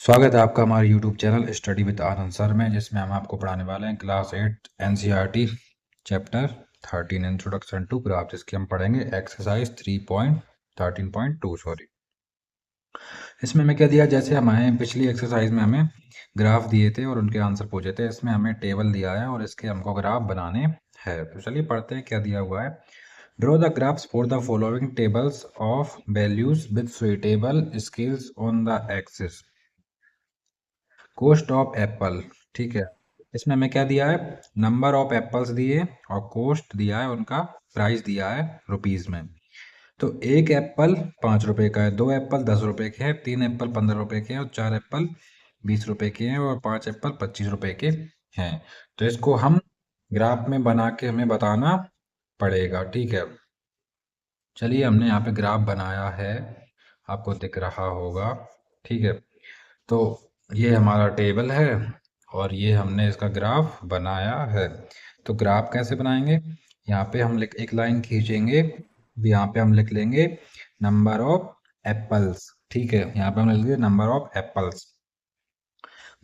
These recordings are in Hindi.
स्वागत है आपका हमारे YouTube channel study with Anand sir में, जिसमें हम आपको पढ़ाने वाले हैं class 8 NCERT chapter 13 introduction to graph, जिसकी हम पढ़ेंगे एक्सरसाइज 3.13.2 सॉरी। इसमें हमें क्या दिया, जैसे हमारे पिछली एक्सरसाइज में हमें ग्राफ दिए थे और उनके आंसर पूछे थे। इसमें हमें टेबल दिया है और इसके हमको ग्राफ बनाने हैं। तो चलिए पढ़ते हैं क्या दिया हुआ है। Draw the graphs for the following tables of values with suitable scales on the axis. Cost of Apple, ठीक है। इसमें हमें क्या दिया है, नंबर ऑफ एप्पल्स दिए और कॉस्ट दिया है, उनका प्राइस दिया है रुपीज में। तो एक एप्पल 5 रुपए का है, 2 एप्पल 10 रुपए के हैं, 3 एप्पल 15 रुपए के हैं और 4 एप्पल 20 रुपए के हैं और 5 एप्पल 25 रुपए के हैं। तो इसको हम ग्राफ में बना के हमें बताना पड़ेगा, ठीक है। चलिए हमने यहाँ पे ग्राफ बनाया है, आपको दिख रहा होगा, ठीक है। तो ये हमारा टेबल है और ये हमने इसका ग्राफ बनाया है। तो ग्राफ कैसे बनाएंगे, यहाँ पे हम एक लाइन खींचेंगे, यहाँ पे हम लिख लेंगे नंबर ऑफ एप्पल्स, ठीक है। यहाँ पे हम लिख लेंगे नंबर ऑफ एप्पल्स।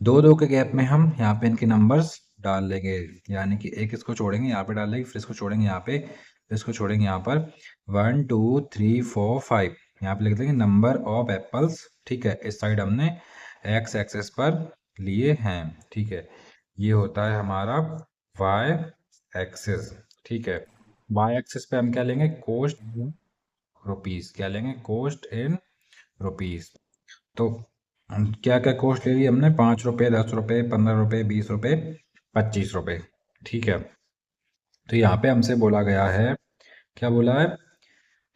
दो दो के गैप में हम यहाँ पे इनके नंबर्स डाल लेंगे, यानी कि एक इसको छोड़ेंगे यहाँ पे डाल लेंगे, फिर इसको छोड़ेंगे यहाँ पे, फिर इसको छोड़ेंगे यहाँ पर। 1 2 3 4 5 यहाँ पे लिख देंगे नंबर ऑफ एप्पल्स, ठीक है। इस साइड हमने एक्स एक्सेस पर लिए हैं, ठीक है। ये होता है हमारा वाई एक्सेस, ठीक है। वाई एक्सेस पे हम क्या लेंगे, कॉस्ट रुपीस, क्या लेंगे, कॉस्ट इन रुपीस। तो क्या क्या कॉस्ट ले ली हमने, 5 रुपये 10 रुपये 15 रुपये 20 रुपये 25 रुपये, ठीक है। तो यहाँ पे हमसे बोला गया है, क्या बोला है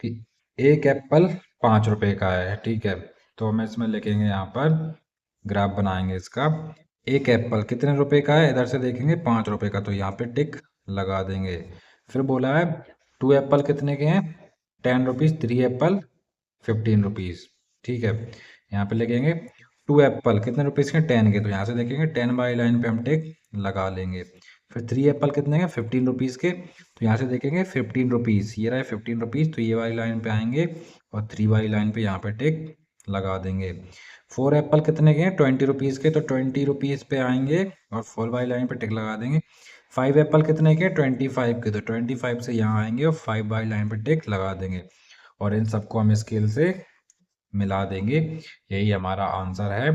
कि एक एप्पल 5 रुपए का है, ठीक है। तो हम इसमें लिखेंगे, यहाँ पर ग्राफ बनाएंगे इसका। एक एप्पल कितने रुपए का है, इधर से देखेंगे 5 रुपए का, तो यहाँ पे टिक लगा देंगे। फिर बोला है 2 एप्पल कितने के हैं, 10 रुपीज़, 3 एप्पल 15 रुपीज़, ठीक है। यहाँ पे लिखेंगे 2 एप्पल कितने रुपीज़ के, 10 के, तो यहाँ से देखेंगे 10 वाली लाइन पे हम टिक लगा लेंगे। फिर 3 एप्पल कितने के, 15 रुपीज़ के, तो यहाँ से देखेंगे 15 रुपीज़, ये रहा है 15 रुपीज़, तो ये वाली लाइन पे आएंगे और 3 वाली लाइन पे यहाँ पे टिक लगा देंगे। 4 एप्पल कितने के हैं, 20 रुपीज़ के, तो 20 रुपीज़ पे आएंगे और 4 वाली लाइन पे टिक लगा देंगे। 5 एप्पल कितने के, 25 के, तो 25 से यहाँ आएंगे और 5 वाली लाइन पे टिक लगा देंगे और इन सबको हम स्केल से मिला देंगे। यही हमारा आंसर है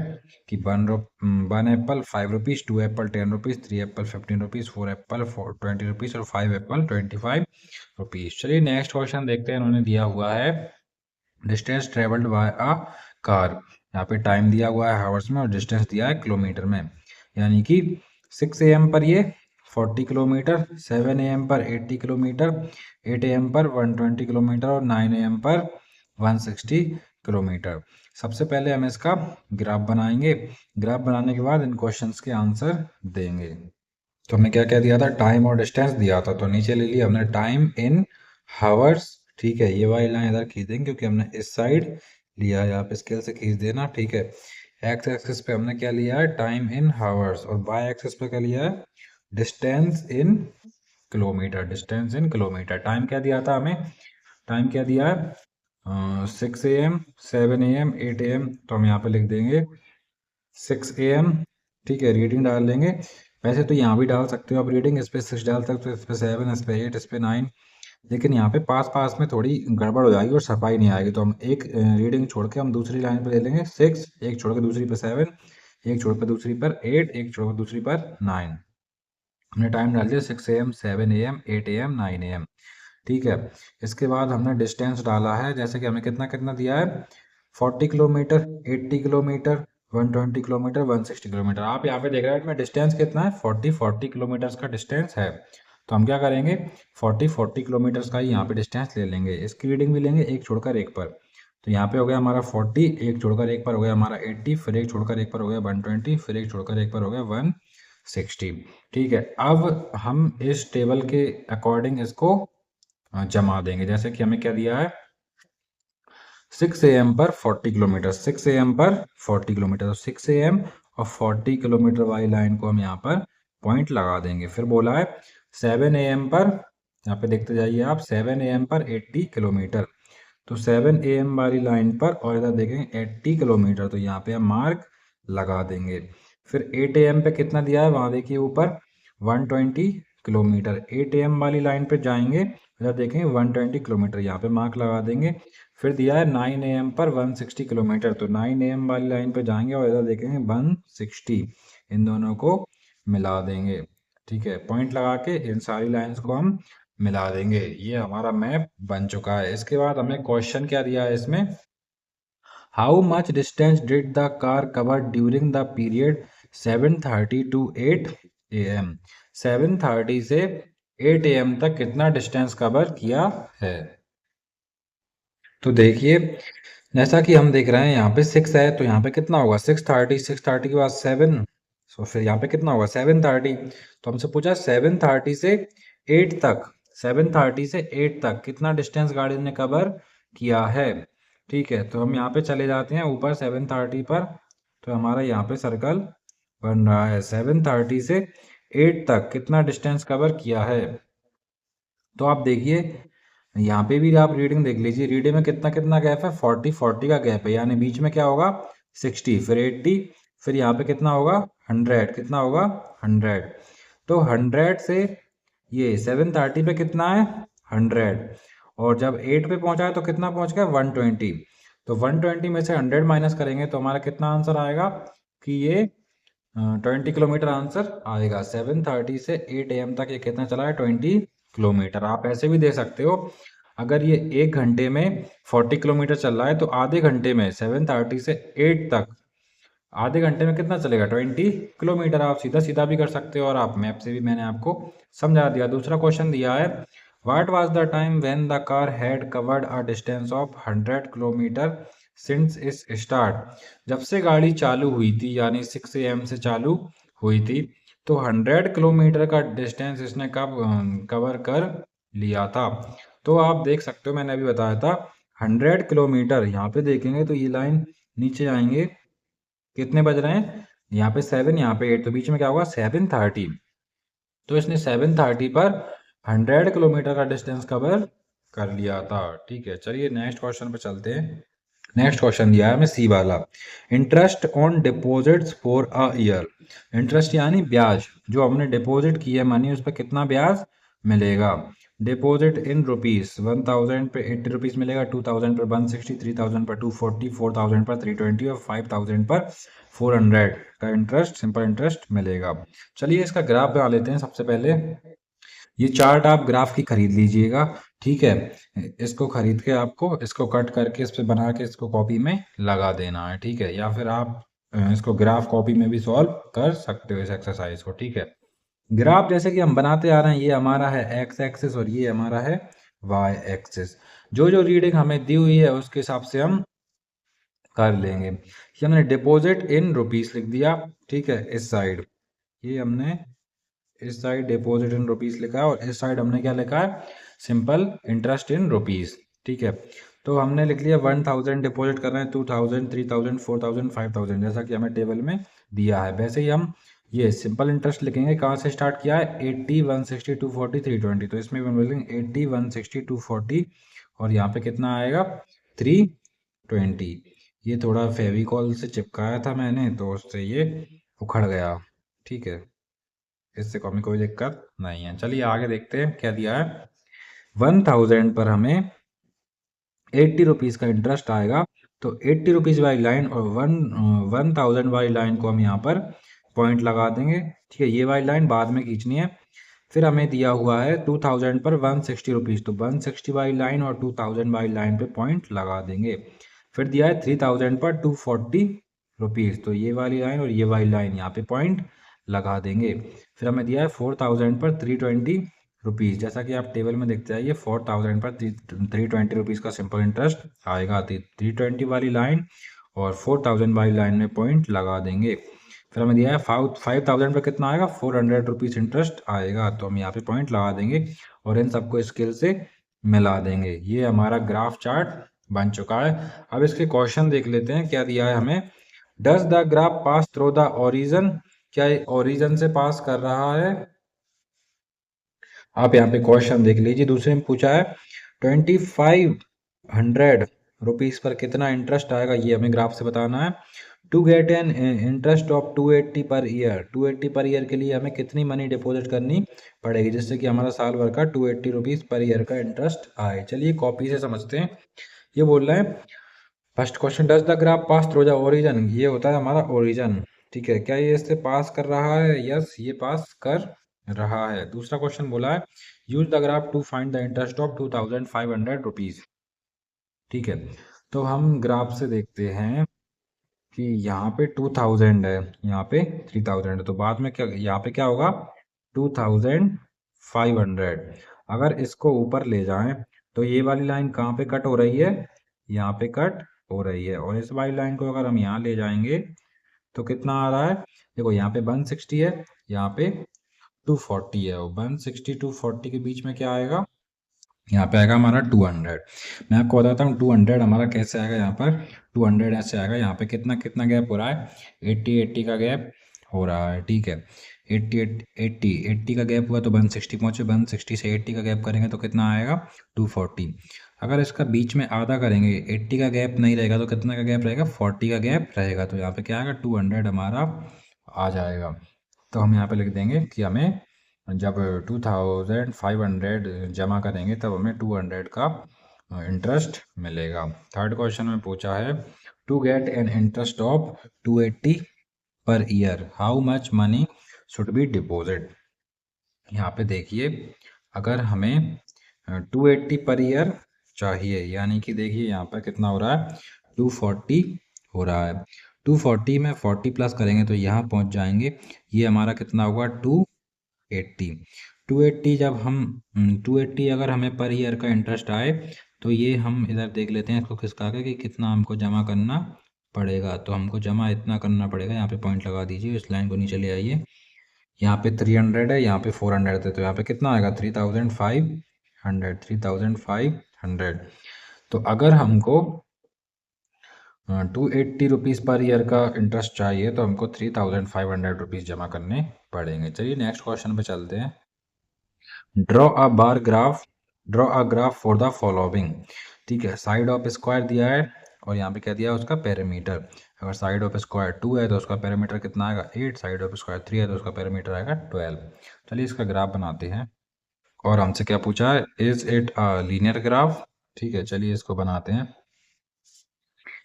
कि 1 Apple 5 rupees, 2 Apple 10 rupees, 3 Apple 15 rupees, 4 Apple 20 rupees और 5 एप्पल 25 रुपीज़। चलिए नेक्स्ट क्वेश्चन देखते हैं। उन्होंने दिया हुआ है distance travelled by a car, यहाँ पे टाइम दिया हुआ है हावर्स में और डिस्टेंस दिया है किलोमीटर में। यानी कि 6 AM पर ये 40 किलोमीटर, 7 AM पर 80 किलोमीटर, 8 AM पर 120 किलोमीटर और 9 AM पर 160 किलोमीटर। सबसे पहले हम इसका ग्राफ बनाएंगे, ग्राफ बनाने के बाद इन क्वेश्चंस के आंसर देंगे। तो हमने क्या क्या दिया था, टाइम और डिस्टेंस दिया था, तो नीचे ले लिया हमने टाइम इन हावर्स, ठीक है। ये वाली लाइन इधर खींच देंगे क्योंकि हमने इस साइड लिया है, यहाँ पे स्केल से खींच देना, ठीक है। एक्स एक्सिस पे हमने क्या लिया है, टाइम इन हावर्स, और वाई एक्सिस पे क्या लिया है, distance in kilometre, distance in kilometre. Time क्या दिया था हमें, टाइम क्या दिया है 6 AM 7 AM 8 AM, तो हम यहाँ पे लिख देंगे 6 AM, ठीक है। रीडिंग डाल लेंगे, वैसे तो यहाँ भी डाल सकते हो आप रीडिंग, इस पे 6 डाल सकते हो, इस पे 7, इस पे 8, इस पे 9, लेकिन यहाँ पे पास पास में थोड़ी गड़बड़ हो जाएगी और सफाई नहीं आएगी, तो हम एक रीडिंग छोड़ के हम दूसरी लाइन पे ले लेंगे 6, एक छोड़ के दूसरी पे 7, एक छोड़ के दूसरी पर 8, एक छोड़ के दूसरी पर 9। हमने टाइम डाल दिया 6 AM 7 AM 8 AM 9 AM, ठीक है। इसके बाद हमने डिस्टेंस डाला है, जैसे कि हमें कितना कितना दिया है, 40 किलोमीटर, 80 किलोमीटर, 120 किलोमीटर, 160 किलोमीटर। आप यहाँ पे देख रहे हैं इसमें डिस्टेंस कितना है, 40 किलोमीटर्स का डिस्टेंस है। तो हम क्या करेंगे, 40 किलोमीटर्स का ही यहाँ पे डिस्टेंस ले लेंगे, इसकी रीडिंग भी लेंगे एक छोड़कर एक पर। तो यहाँ पे हो गया हमारा 40, एक छोड़कर एक पर हो गया हमारा 80, फिर एक छोड़कर एक पर हो गया 120, फिर एक छोड़कर एक पर हो गया 160, ठीक है। अब हम इस टेबल के अकॉर्डिंग इसको जमा देंगे, जैसे कि हमें क्या दिया है, 6 AM पर 40 किलोमीटर, 6 AM पर 40 किलोमीटर, तो 6 AM और 40 किलोमीटर वाली लाइन को हम यहाँ पर पॉइंट लगा देंगे। फिर बोला है 7 AM पर, यहाँ पे देखते जाइए आप, 7 AM पर 80 किलोमीटर, तो 7 AM वाली लाइन पर और इधर देखेंगे 80 किलोमीटर, तो यहाँ पे हम मार्क लगा देंगे। फिर 8 AM पे कितना दिया है वहाँ देखिए ऊपर 120 किलोमीटर। 8 AM वाली लाइन पे जाएंगे, इधर देखेंगे 120 किलोमीटर, यहाँ पे मार्क लगा देंगे। फिर दिया है 9 AM पर 160 किलोमीटर, तो 9 AM वाली लाइन पे जाएंगे और इधर देखेंगे 160, इन दोनों को मिला देंगे। ठीक है, पॉइंट लगा के इन सारी लाइंस को हम मिला देंगे। ये हमारा मैप बन चुका है। इसके बाद हमें क्वेश्चन क्या दिया है इसमें, how much distance did the car cover during the period 7:30 to 8 AM। 7:30 से 8 AM तक कितना डिस्टेंस कवर किया है। तो देखिए, जैसा कि हम देख रहे हैं यहाँ पे 6 है, तो यहाँ पे कितना होगा 6:30, 6:30 के बाद 7, तो फिर यहाँ पे कितना होगा 7:30। तो हमसे पूछा 7:30 से 8 तक, 7:30 से 8 तक कितना डिस्टेंस गाड़ी ने कवर किया है। ठीक है, तो हम यहाँ पे चले जाते हैं ऊपर 7:30 पर, तो हमारा यहाँ पे सर्कल बन रहा है। 7:30 से 8 तक कितना डिस्टेंस कवर किया है। तो आप देखिए यहाँ पे भी आप रीडिंग देख लीजिए, रीडिंग में कितना कितना गैप है, 40 का गैप है, यानी बीच में क्या होगा 60, फिर 80, फिर यहाँ पे कितना होगा 100, कितना होगा 100। तो 100 से ये 7:30 पे कितना है 100, और जब 8 पे पहुंचा है तो कितना पहुंच गया 120। तो 120 में से 100 माइनस करेंगे तो हमारा कितना आंसर आएगा कि ये 20 किलोमीटर आंसर आएगा। 7:30 से 8 AM तक ये कितना चला है 20 किलोमीटर। आप ऐसे भी दे सकते हो, अगर ये 1 घंटे में 40 किलोमीटर चल रहा है तो आधे घंटे में 7:30 से 8 तक आधे घंटे में कितना चलेगा 20 किलोमीटर। आप सीधा सीधा भी कर सकते हो, और आप मैप से भी मैंने आपको समझा दिया। दूसरा क्वेश्चन दिया है, what was the time when the car had covered a distance of 100 kilometre since it's start. जब से गाड़ी चालू हुई थी, यानी 6 AM से चालू हुई थी, तो 100 किलोमीटर का डिस्टेंस इसने कब कवर कर लिया था। तो आप देख सकते हो, मैंने अभी बताया था 100 किलोमीटर। यहाँ पे देखेंगे तो ये लाइन नीचे आएंगे, कितने बज रहे हैं यहाँ पे 7, यहाँ पे 8, तो बीच में क्या होगा 7:30। तो इसने 7:30 पर 100 किलोमीटर का डिस्टेंस कवर कर लिया था। ठीक है, चलिए नेक्स्ट क्वेश्चन पे चलते हैं। नेक्स्ट क्वेश्चन दिया है हमें सी वाला, interest on deposits for a year. Interest यानी ब्याज, जो हमने डिपॉजिट की है मनी, उस पर कितना ब्याज मिलेगा। डिपॉजिट इन रुपीस, 1000 पे 80 रुपीज मिलेगा, 2000 पर 160, 3000 पर 240, 4000 पर 320 और 5000 पर 400 का इंटरेस्ट, सिंपल इंटरेस्ट मिलेगा। चलिए इसका ग्राफ बना लेते हैं। सबसे पहले ये चार्ट आप ग्राफ की खरीद लीजिएगा। ठीक है, इसको खरीद के आपको इसको कट करके इस पे बना के इसको कॉपी में लगा देना है। ठीक है, या फिर आप इसको ग्राफ कॉपी में भी सॉल्व कर सकते हो इस एक्सरसाइज को। ठीक है, ग्राफ जैसे कि हम बनाते आ रहे हैं, ये हमारा है एक्स एक्सिस और ये हमारा है वाई एक्सिस। जो जो रीडिंग हमें दी हुई है उसके हिसाब से हम कर लेंगे। ये हमने डिपॉजिट इन रुपीस लिख दिया। ठीक है, इस साइड ये हमने इस साइड डिपॉजिट इन रुपीस लिखा है, और इस साइड हमने क्या लिखा है सिंपल इंटरेस्ट इन रुपीस। ठीक है, तो हमने लिख लिया 1000 डिपॉजिट कर रहे हैं, 2000, 3000, 4000, 5000, जैसा कि हमें टेबल में दिया है। वैसे ही हम ये सिंपल इंटरेस्ट लिखेंगे। कहाँ से स्टार्ट किया है 80, 160, 240, 320, तो इसमें भी हम लिखेंगे 80, 160, 240, और यहाँ पे कितना आएगा 320। ये थोड़ा फेविकॉल से चिपकाया था मैंने, तो उससे ये उखड़ गया। ठीक है, इससे कोई दिक्कत नहीं है। चलिए आगे देखते हैं क्या दिया है। 1000 पर हमें 80 रुपीज़ का इंटरेस्ट आएगा, तो 80 रुपीज़ वाली लाइन और 1000 वाली लाइन को हम यहाँ पर पॉइंट लगा देंगे। ठीक है, ये वाली लाइन बाद में खींचनी है। फिर हमें दिया हुआ है 2000 पर 160 रुपीज़, तो 160 वाली लाइन और 2000 वाली लाइन पे पॉइंट लगा देंगे। फिर दिया है 3000 पर 240 रुपीज़, तो ये वाली लाइन और ये वाली लाइन यहाँ पे पॉइंट लगा देंगे। फिर हमें दिया है 4000 पर 320 रुपीज़, जैसा कि आप टेबल में देखते आइए 4000 पर 320 रुपीज़ का सिंपल इंटरेस्ट आएगा। 320 वाली लाइन और 4000 वाली लाइन में पॉइंट लगा देंगे। फिर हमें दिया है 5000 पर कितना आएगा 400 रुपीज़ इंटरेस्ट आएगा, तो हम यहाँ पे पॉइंट लगा देंगे और इन सबको स्केल से मिला देंगे। ये हमारा ग्राफ चार्ट बन चुका है। अब इसके क्वेश्चन देख लेते हैं क्या दिया है हमें। Does the graph pass through the origin, क्या ये ओरिजन से पास कर रहा है। आप यहाँ पे क्वेश्चन देख लीजिए। दूसरे में पूछा है 2500 रुपीज़ पर कितना इंटरेस्ट आएगा, ये हमें ग्राफ से बताना है। To get an interest of 280 per year, 280 per year के लिए हमें कितनी मनी डिपॉजिट करनी पड़ेगी जिससे कि हमारा साल भर का 280 रुपीज़ पर ईयर का इंटरेस्ट आए। चलिए कॉपी से समझते हैं। ये बोल रहा है first question, does the graph pass through the origin, ये होता है हमारा ओरिजन। ठीक है, क्या ये इससे पास कर रहा है? यस, ये पास कर रहा है। दूसरा क्वेश्चन बोला है use the graph to find the interest of 2500 rupees. ठीक है, तो हम ग्राफ से देखते हैं कि यहाँ पे 2000 है, यहाँ पे 3000 है, तो बाद में क्या यहाँ पे क्या होगा 2500। अगर इसको ऊपर ले जाएं तो ये वाली लाइन कहाँ पे कट हो रही है? यहाँ पे कट हो रही है। और इस वाली लाइन को अगर हम यहाँ ले जाएंगे तो कितना आ रहा है? देखो यहाँ पे 160 है, यहाँ पे 240 है, और 160 240 के बीच में क्या आएगा? यहाँ पे आएगा हमारा 200। मैं आपको बताता हूँ 200 हमारा कैसे आएगा। यहाँ पर 200 ऐसे आएगा। यहाँ पे कितना कितना गैप हो रहा है? 80 80 का गैप हो रहा है। ठीक है, 80 80 80 का गैप हुआ तो 160 पहुँचे, 160 से 80 का गैप करेंगे तो कितना आएगा? 240। अगर इसका बीच में आधा करेंगे, 80 का गैप नहीं रहेगा तो कितना का गैप रहेगा? 40 का गैप रहेगा। तो यहाँ पे क्या आएगा? 200 हमारा आ जाएगा। तो हम यहाँ पे लिख देंगे कि हमें जब 2500 जमा करेंगे तब हमें 200 का इंटरेस्ट मिलेगा। थर्ड क्वेश्चन में पूछा है to get an interest of 280 per year how much money should be deposit. यहाँ पे देखिए, अगर हमें 280 पर ईयर चाहिए, यानी कि देखिए यहाँ पर कितना हो रहा है? 240 हो रहा है। 240 में 40 प्लस करेंगे तो यहाँ पहुँच जाएंगे। ये हमारा कितना होगा? 280। 280 जब हम 280 अगर हमें पर ईयर का इंटरेस्ट आए तो ये हम इधर देख लेते हैं इसको खिसका के कि कितना हमको जमा करना पड़ेगा। तो हमको जमा इतना करना पड़ेगा। यहाँ पे पॉइंट लगा दीजिए, इस लाइन को नीचे ले आइए। यहाँ पे 300 है, यहाँ पे 400 है, तो यहाँ पे कितना आएगा? 3500, 3500। तो अगर हमको 280 रुपीज़ पर ईयर का इंटरेस्ट चाहिए तो हमको 3500 रुपीज़ जमा करने पड़ेंगे। चलिए नेक्स्ट क्वेश्चन पे चलते हैं। Draw a bar graph, draw a graph for the following. ठीक है, साइड ऑफ स्क्वायर दिया है और यहाँ पे क्या दिया है? उसका पेरीमीटर। अगर साइड ऑफ स्क्वायर 2 है तो उसका पेरीमीटर कितना आएगा? 8। साइड ऑफ स्क्वायर 3 है तो उसका पेरीमीटर आएगा 12। चलिए इसका ग्राफ बनाते हैं। और हमसे क्या पूछा है? Is it a linear graph. ठीक है, चलिए इसको बनाते हैं।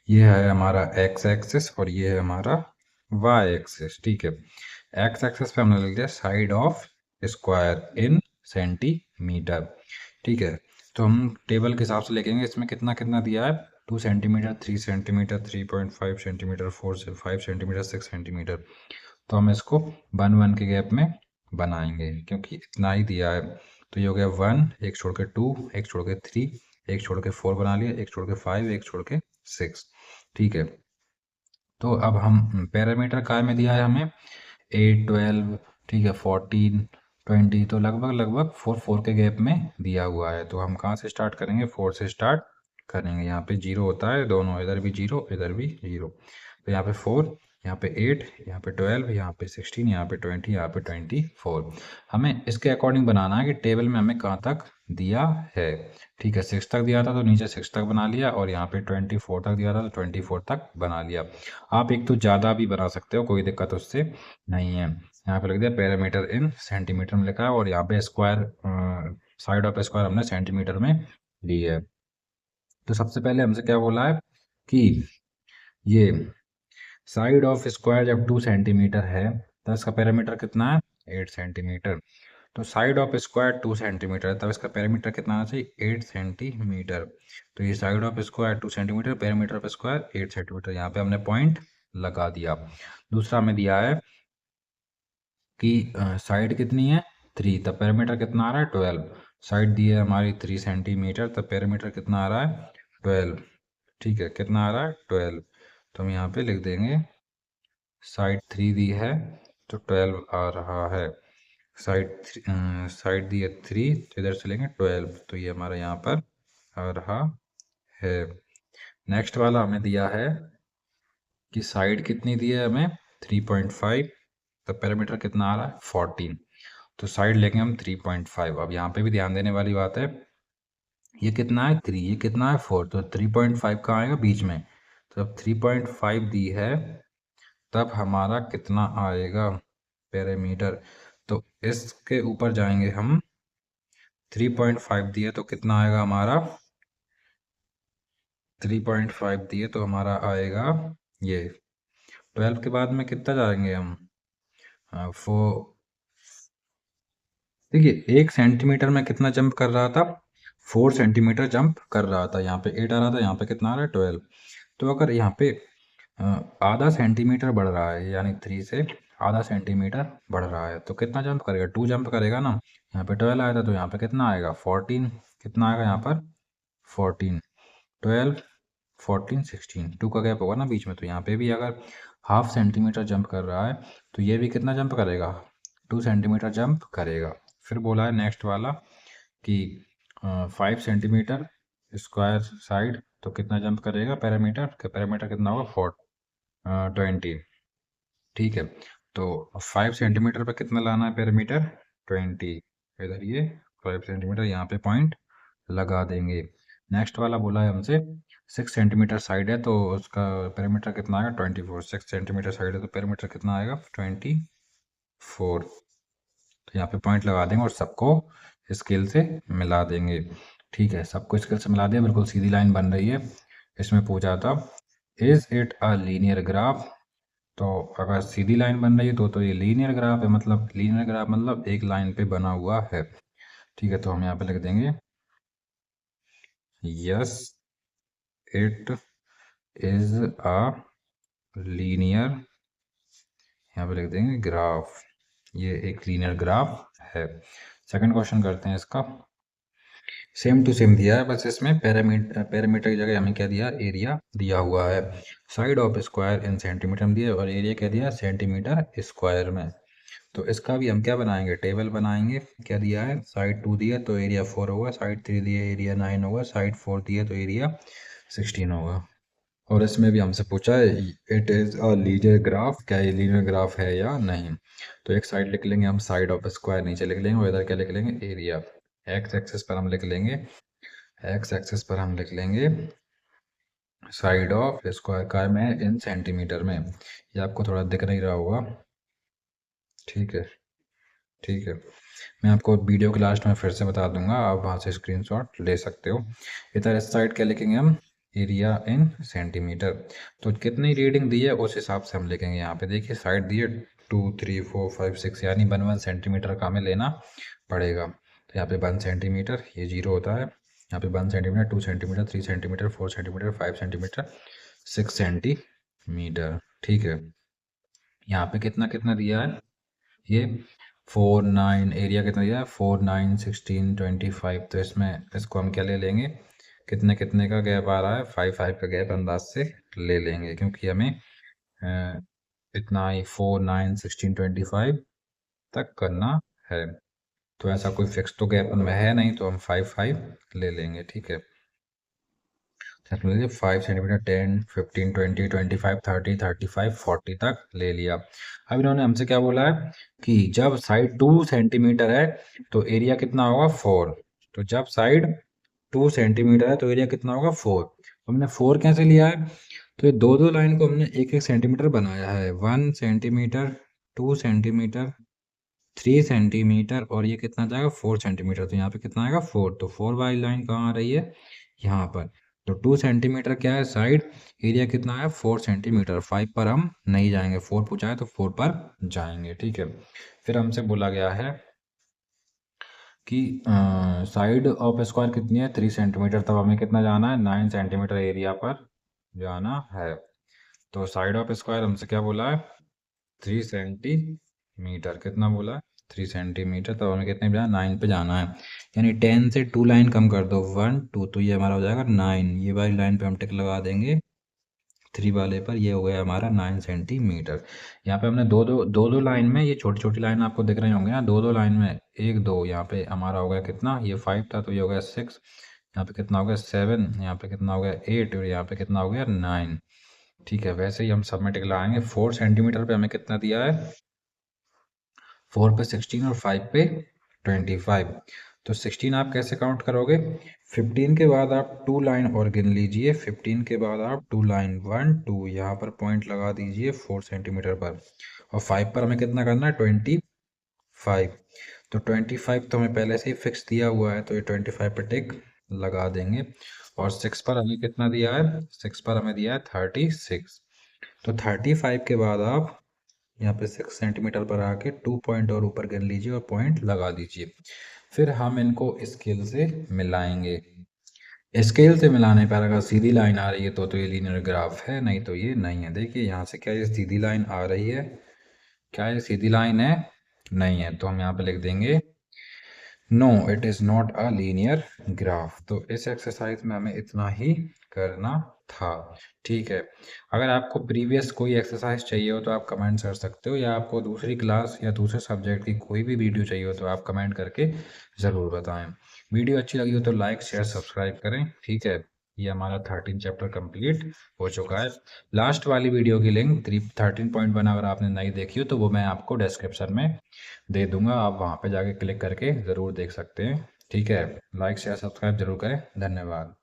ये है हमारा एक्स एक्सिस और ये है हमारा वाई एक्सिस। ठीक है, एक्स एक्सिस पे हमने लिख दिया side of square in centimetre. ठीक है, तो हम टेबल के हिसाब से लिखेंगे। इसमें कितना कितना दिया है? 2 सेंटीमीटर, 3 सेंटीमीटर, 3.5 सेंटीमीटर, 4 से 5 सेंटीमीटर, 6 सेंटीमीटर। तो हम इसको 1 1 के गैप में बनाएंगे क्योंकि इतना ही दिया है। तो ये हो गया 1, एक छोड़ के 2, एक छोड़ के 3, एक छोड़ के 4 बना लिया, एक छोड़ के 5, एक छोड़ के 6। ठीक है, तो अब हम पैरामीटर काय में दिया है हमें? 8 12। ठीक है, 14 20, तो लगभग लगभग 4 4 के गैप में दिया हुआ है। तो हम कहाँ से स्टार्ट करेंगे? 4 से स्टार्ट करेंगे। यहाँ पे 0 होता है दोनों, इधर भी 0 इधर भी 0। तो यहाँ पे 4, यहाँ पे 8, यहाँ पे 12, यहाँ पे 16, यहाँ पे 20, यहाँ पे 24। हमें इसके अकॉर्डिंग बनाना है कि टेबल में हमें कहाँ तक दिया है। ठीक है, 6 तक दिया था तो नीचे 6 तक बना लिया, और यहाँ पे 24 तक दिया था तो 24 तक बना लिया। आप एक तो ज़्यादा भी बना सकते हो, कोई दिक्कत उससे नहीं है। यहाँ पे लिख दिया पैरामीटर इन सेंटीमीटर में लिखा है, और यहाँ पे स्क्वायर साइड ऑफ स्क्वायर हमने सेंटीमीटर में ली है। तो सबसे पहले हमसे क्या बोला है कि ये साइड ऑफ स्क्वायर जब 2 सेंटीमीटर है तो इसका पैरामीटर कितना है? 8 सेंटीमीटर। तो साइड ऑफ स्क्वायर 2 सेंटीमीटर है तब इसका पैरामीटर कितना आना चाहिए? 8 सेंटीमीटर। तो ये side of square 2 centimetre, parameter of square 8 centimetre. यहाँ पे हमने पॉइंट लगा दिया। दूसरा हमें दिया है कि साइड कितनी है? 3, तब पैरामीटर कितना आ रहा है? 12। साइड दी है हमारी 3 सेंटीमीटर, तब पैरामीटर कितना आ रहा है? 12। ठीक है, कितना आ रहा है? 12। तो हम यहाँ पे लिख देंगे साइड 3 दी है तो 12 आ रहा है। साइड दी है 3 तो इधर से लेंगे 12, तो ये हमारा यहाँ पर आ रहा है। नेक्स्ट वाला हमें दिया है कि साइड कितनी दी है हमें? 3.5, तो पैरामीटर कितना आ रहा है? 14। तो साइड लेंगे हम 3.5। अब यहाँ पे भी ध्यान देने वाली बात है, ये कितना है? 3, ये कितना है? 4, तो 3.5 कहाँ आएगा? बीच में। तो अब 3.5 दी है तब हमारा कितना आएगा पेरीमीटर। तो इसके ऊपर जाएंगे हम, 3.5 दिए तो कितना आएगा हमारा, 3.5 दिए तो हमारा आएगा ये। 12 के बाद में कितना जाएंगे हम, देखिए 1 सेंटीमीटर में कितना जंप कर रहा था, 4 सेंटीमीटर जंप कर रहा था। यहाँ पे 8 आ रहा था, यहाँ पे कितना आ रहा है 12। तो अगर यहाँ पे अ, आधा सेंटीमीटर बढ़ रहा है, यानी 3 से आधा सेंटीमीटर बढ़ रहा है, तो कितना जंप करेगा, 2 जंप करेगा ना। यहाँ पे 12 आया था तो यहाँ पे कितना आएगा 14, कितना आएगा यहाँ पर 14, 12, 14, 16, 2 का गैप होगा ना बीच में। तो यहाँ पे भी अगर 0.5 सेंटीमीटर जंप कर रहा है तो ये भी कितना जंप करेगा, 2 सेंटीमीटर जंप करेगा। फिर बोला है नेक्स्ट वाला कि 5 सेंटीमीटर स्क्वायर साइड तो कितना जंप करेगा पैरामीटर, पैरामीटर कितना होगा 20। ठीक है, तो 5 सेंटीमीटर पे कितना लाना है पैरामीटर 20। इधर ये 5 सेंटीमीटर यहाँ पे पॉइंट लगा देंगे। नेक्स्ट वाला बोला है हमसे 6 सेंटीमीटर साइड है तो उसका पैरामीटर कितना आएगा 24। 6 सेंटीमीटर साइड है तो पैरामीटर कितना आएगा 24। तो यहाँ पे पॉइंट लगा देंगे और सबको स्केल से मिला देंगे। ठीक है, सबको स्केल से मिला दिया, बिल्कुल सीधी लाइन बन रही है। इसमें पूछा था is it a linear graph. तो अगर सीधी लाइन बन रही है तो ये लीनियर ग्राफ है, मतलब लीनियर ग्राफ मतलब एक लाइन पे बना हुआ है। ठीक है, तो हम यहाँ पे लिख देंगे yes it is a linear, यहाँ पे लिख देंगे ग्राफ, ये एक लीनियर ग्राफ है। सेकंड क्वेश्चन करते हैं इसका। सेम टू सेम दिया है, बस इसमें पैरामीटर की जगह हमें क्या दिया, एरिया दिया हुआ है। Side of square in centimetre में दिया और एरिया क्या दिया सेंटीमीटर स्क्वायर में। तो इसका भी हम क्या बनाएंगे, टेबल बनाएंगे। क्या दिया है, साइड 2 दिया तो एरिया 4 होगा, साइड 3 दिया एरिया 9 होगा, साइड 4 दिया तो एरिया 16 होगा। और इसमें भी हमसे पूछा है it is a linear graph, क्या ये लीनियर ग्राफ है या नहीं। तो एक साइड लिख लेंगे हम साइड ऑफ स्क्वायर, नीचे लिख लेंगे, और इधर क्या लिख लेंगे एरिया। एक्स एक्सिस पर हम लिख लेंगे, एक्स एक्सिस पर हम लिख लेंगे साइड ऑफ स्क्वायर का में इन सेंटीमीटर में। ये आपको थोड़ा दिख नहीं रहा होगा। ठीक है, ठीक है, मैं आपको वीडियो के लास्ट में फिर से बता दूंगा, आप वहाँ से स्क्रीनशॉट ले सकते हो। इधर इस साइड क्या लिखेंगे हम, एरिया इन सेंटीमीटर। तो कितनी रीडिंग दी है उस हिसाब से हम लिखेंगे। यहाँ पे देखिए साइड दी है 2, 3, 4, 5, 6, यानी 1 सेंटीमीटर का हमें लेना पड़ेगा। तो यहाँ पे 1 सेंटीमीटर ये 0 होता है, यहाँ पे 1 centimetre, 2 centimetre, 3 centimetre, 4 centimetre, 5 centimetre, 6 centimetre. ठीक है, यहाँ पे कितना कितना दिया है, ये 4, 9, एरिया कितना दिया है 4, 9, 16, 25। तो इसमें इसको हम क्या ले लेंगे, कितने कितने का गैप आ रहा है 5, 5 का गैप अंदाज से ले लेंगे, क्योंकि हमें इतना ही 4, 9, 16, 25 तक करना है। तो ऐसा कोई फिक्स तो गैप में है नहीं, तो हम 5, 5 ले लेंगे। ठीक है, 5 सेंटीमीटर, 10, 15, 20, 25, 30, 35, 40 तक ले लिया। अब इन्होंने हमसे क्या बोला है कि जब साइड 2 सेंटीमीटर है तो एरिया कितना होगा 4। तो जब साइड 2 सेंटीमीटर है तो एरिया कितना होगा 4। हमने 4 कैसे लिया है, तो ये दो दो लाइन को हमने एक एक सेंटीमीटर बनाया है, 1 सेंटीमीटर, 2 सेंटीमीटर, 3 सेंटीमीटर, और ये कितना जाएगा 4 सेंटीमीटर। तो यहाँ पे कितना आएगा 4। तो 4 वाली लाइन कहाँ आ रही है, यहाँ पर। तो 2 सेंटीमीटर क्या है साइड, एरिया कितना है 4 सेंटीमीटर। 5 पर हम नहीं जाएंगे, 4 पूछा है तो 4 पर जाएंगे। ठीक है, फिर हमसे बोला गया है कि साइड ऑफ स्क्वायर कितनी है 3 सेंटीमीटर, तब हमें कितना जाना है 9 सेंटीमीटर एरिया पर जाना है। तो साइड ऑफ स्क्वायर हमसे क्या बोला है 3 सेंटीमीटर, कितना बोला है 3 सेंटीमीटर, तो हमें कितने पे जाना 9 पे जाना है। यानी 10 से 2 लाइन कम कर दो 1, 2, तो ये हमारा हो जाएगा 9। ये वाली लाइन पे हम टिक लगा देंगे 3 वाले पर, ये हो गया हमारा 9 सेंटीमीटर। यहाँ पे हमने दो दो लाइन में, ये छोटी छोटी लाइन आपको दिख रही होंगे ना, दो दो लाइन में 1, 2, यहाँ पे हमारा हो गया कितना, ये 5 था तो ये हो गया 6, यहाँ पे कितना हो गया 7, यहाँ पे कितना हो गया 8, और यहाँ पे कितना हो गया 9। ठीक है, वैसे ही हम सब में टिक लगाएंगे। 4 सेंटीमीटर पे हमें कितना दिया है, 4 पे 16 और 5 पे 25। तो 16 आप कैसे काउंट करोगे? 15 के बाद आप 2 लाइन और गिन लीजिए। 15 के बाद आप 2 लाइन 1 2 यहाँ पर पॉइंट लगा दीजिए 4 सेंटीमीटर पर। और 5 पर हमें कितना करना है? 25। तो 25 तो हमें पहले से ही फिक्स दिया हुआ है, तो ये 25 पर टिक लगा देंगे। और 6 पर हमें कितना दिया है? 6 पर हमें दिया है 36। तो 35 के बाद आप यहाँ पे 6 सेंटीमीटर पर आके 2 पॉइंट और ऊपर गिन लीजिए और पॉइंट लगा दीजिए। फिर हम इनको स्केल से मिलाएंगे। स्केल से मिलाने पर अगर सीधी लाइन आ रही है तो ये लीनियर ग्राफ है, नहीं तो ये नहीं है। देखिए यहाँ से क्या ये सीधी लाइन आ रही है? क्या ये सीधी लाइन है? नहीं है, तो हम यहाँ पे लिख देंगे no it is not a linear graph. तो इस एक्सरसाइज में हमें इतना ही करना था। ठीक है, अगर आपको प्रीवियस कोई एक्सरसाइज चाहिए हो तो आप कमेंट कर सकते हो, या आपको दूसरी क्लास या दूसरे सब्जेक्ट की कोई भी वीडियो चाहिए हो तो आप कमेंट करके ज़रूर बताएं। वीडियो अच्छी लगी हो तो लाइक शेयर सब्सक्राइब करें। ठीक है, ये हमारा 13 चैप्टर कंप्लीट हो चुका है। लास्ट वाली वीडियो की लिंक 13.1 अगर आपने नहीं देखी हो तो वो मैं आपको डिस्क्रिप्शन में दे दूंगा, आप वहाँ पे जाके क्लिक करके ज़रूर देख सकते हैं। ठीक है, लाइक शेयर सब्सक्राइब जरूर करें। धन्यवाद।